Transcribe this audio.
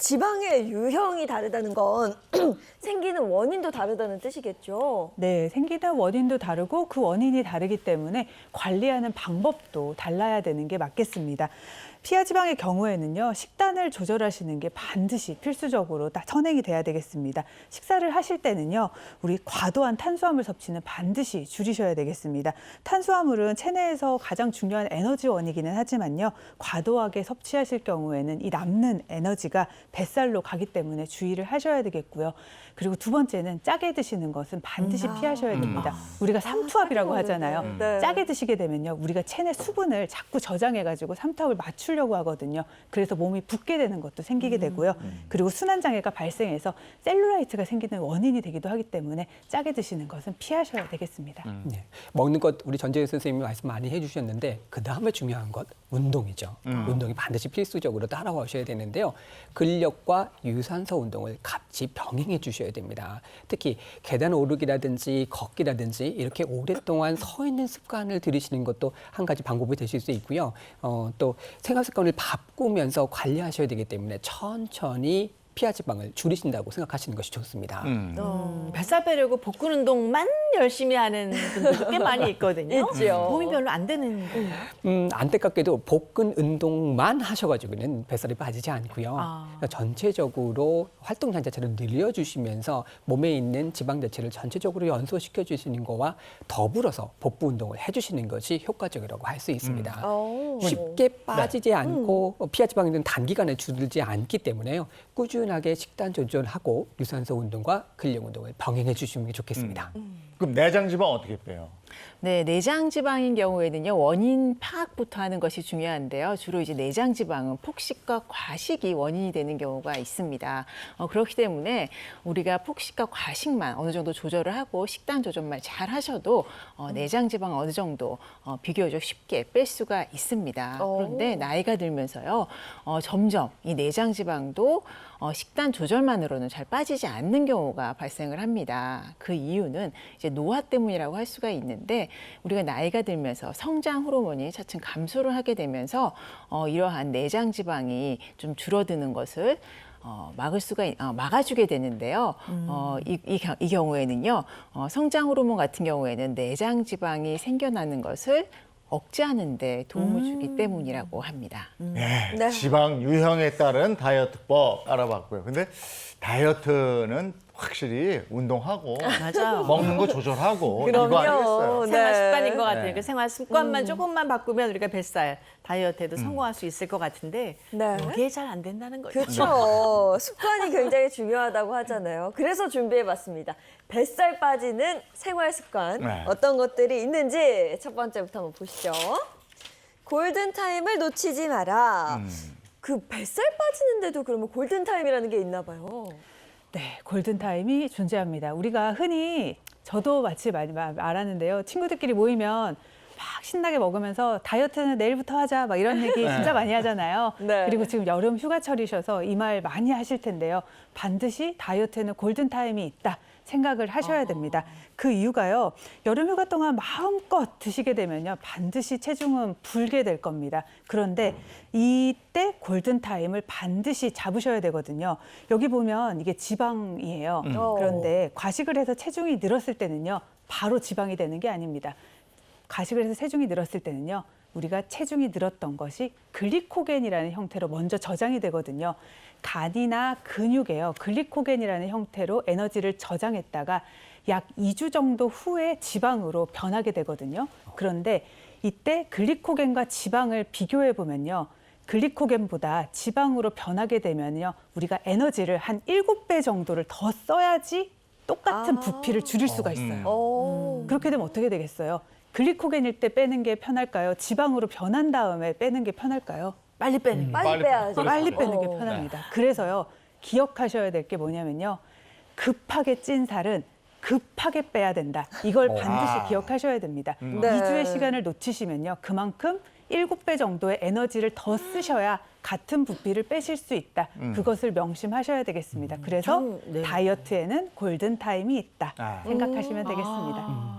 지방의 유형이 다르다는 건 생기는 원인도 다르다는 뜻이겠죠? 네, 생기는 원인도 다르고 그 원인이 다르기 때문에 관리하는 방법도 달라야 되는 게 맞겠습니다. 피하지방의 경우에는요, 식단을 조절하시는 게 반드시 필수적으로 딱 선행이 돼야 되겠습니다. 식사를 하실 때는요, 우리 과도한 탄수화물 섭취는 반드시 줄이셔야 되겠습니다. 탄수화물은 체내에서 가장 중요한 에너지원이기는 하지만요, 과도하게 섭취하실 경우에는 이 남는 에너지가 뱃살로 가기 때문에 주의를 하셔야 되겠고요. 그리고 두 번째는 짜게 드시는 것은 반드시 피하셔야 됩니다. 우리가 삼투압이라고 하잖아요. 네. 짜게 드시게 되면요, 우리가 체내 수분을 자꾸 저장해가지고 삼투압을 맞추려고 하거든요. 그래서 몸이 붓게 되는 것도 생기게 되고요. 그리고 순환장애가 발생해서 셀룰라이트가 생기는 원인이 되기도 하기 때문에 짜게 드시는 것은 피하셔야 되겠습니다. 네. 먹는 것 우리 전재현 선생님이 말씀 많이 해주셨는데 그 다음에 중요한 것 운동이죠. 운동이 반드시 필수적으로 따라오셔야 되는데요. 근력과 유산소 운동을 같이 병행해 주셔야 됩니다. 특히 계단 오르기라든지 걷기라든지 이렇게 오랫동안 서 있는 습관을 들이시는 것도 한 가지 방법이 되실 수 있고요. 또 생활 습관을 바꾸면서 관리하셔야 되기 때문에 천천히 피하지방을 줄이신다고 생각하시는 것이 좋습니다. 뱃살 빼려고 복근 운동만 열심히 하는 분들도 꽤 많이 있거든요. 있죠. 도움이 별로 안 되는 거예요. 안타깝게도 복근 운동만 하셔가지고는 뱃살이 빠지지 않고요. 그러니까 전체적으로 활동량 자체를 늘려주시면서 몸에 있는 지방 자체를 전체적으로 연소시켜 주시는 거와 더불어서 복부 운동을 해주시는 것이 효과적이라고 할 수 있습니다. 쉽게 빠지지 않고 피하지방은 단기간에 줄지 않기 때문에요. 꾸준하게 식단 조절하고 유산소 운동과 근력 운동을 병행해 주시는 게 좋겠습니다. 그럼 내장 지방 어떻게 빼요? 네, 내장 지방인 경우에는요, 원인 파악부터 하는 것이 중요한데요. 주로 이제 내장 지방은 폭식과 과식이 원인이 되는 경우가 있습니다. 그렇기 때문에 우리가 폭식과 과식만 어느 정도 조절을 하고 식단 조절만 잘 하셔도 내장 지방 어느 정도 비교적 쉽게 뺄 수가 있습니다. 그런데 나이가 들면서요, 점점 이 내장 지방도 식단 조절만으로는 잘 빠지지 않는 경우가 발생을 합니다. 그 이유는 이제 노화 때문이라고 할 수가 있는데 우리가 나이가 들면서 성장 호르몬이 차츰 감소를 하게 되면서 이러한 내장 지방이 좀 줄어드는 것을 막아주게 되는데요. 이 경우에는요, 성장 호르몬 같은 경우에는 내장 지방이 생겨나는 것을 억제하는 데 도움을 주기 때문이라고 합니다. 네, 네. 지방 유형에 따른 다이어트법 알아봤고요. 근데 다이어트는 확실히 운동하고 맞아요. 먹는 거 조절하고 그럼요. 이거 아니겠어요? 네. 생활 습관인 것 같아요. 네. 그 생활 습관만 조금만 바꾸면 우리가 뱃살 다이어트에도 성공할 수 있을 것 같은데 네. 이게 잘 안 된다는 거죠. 그렇죠. 습관이 굉장히 중요하다고 하잖아요. 그래서 준비해봤습니다. 뱃살 빠지는 생활 습관 네. 어떤 것들이 있는지 첫 번째부터 한번 보시죠. 골든타임을 놓치지 마라. 그 뱃살 빠지는데도 그러면 골든타임이라는 게 있나 봐요. 네, 골든타임이 존재합니다. 우리가 흔히 저도 마치 많이 말하는데요. 친구들끼리 모이면 막 신나게 먹으면서 다이어트는 내일부터 하자 막 이런 얘기 진짜 많이 하잖아요. 네. 그리고 지금 여름 휴가철이셔서 이 말 많이 하실 텐데요. 반드시 다이어트에는 골든타임이 있다 생각을 하셔야 됩니다. 그 이유가요. 여름 휴가 동안 마음껏 드시게 되면요. 반드시 체중은 불게 될 겁니다. 그런데 이때 골든타임을 반드시 잡으셔야 되거든요. 여기 보면 이게 지방이에요. 그런데 과식을 해서 체중이 늘었을 때는요. 바로 지방이 되는 게 아닙니다. 과식을 해서 체중이 늘었을 때는요. 우리가 체중이 늘었던 것이 글리코겐이라는 형태로 먼저 저장이 되거든요. 간이나 근육에요. 글리코겐이라는 형태로 에너지를 저장했다가 약 2주 정도 후에 지방으로 변하게 되거든요. 그런데 이때 글리코겐과 지방을 비교해 보면요. 글리코겐보다 지방으로 변하게 되면요. 우리가 에너지를 한 7배 정도를 더 써야지 똑같은 부피를 줄일 수가 있어요. 그렇게 되면 어떻게 되겠어요? 글리코겐일 때 빼는 게 편할까요? 지방으로 변한 다음에 빼는 게 편할까요? 빨리 빼는 거. 빨리 빼야죠. 빨리 빼는 게 편합니다. 그래서요, 기억하셔야 될 게 뭐냐면요. 급하게 찐 살은 급하게 빼야 된다. 이걸 반드시 기억하셔야 됩니다. 네. 2주의 시간을 놓치시면요. 그만큼 7배 정도의 에너지를 더 쓰셔야 같은 부피를 빼실 수 있다. 그것을 명심하셔야 되겠습니다. 그래서 네. 다이어트에는 골든타임이 있다. 생각하시면 되겠습니다.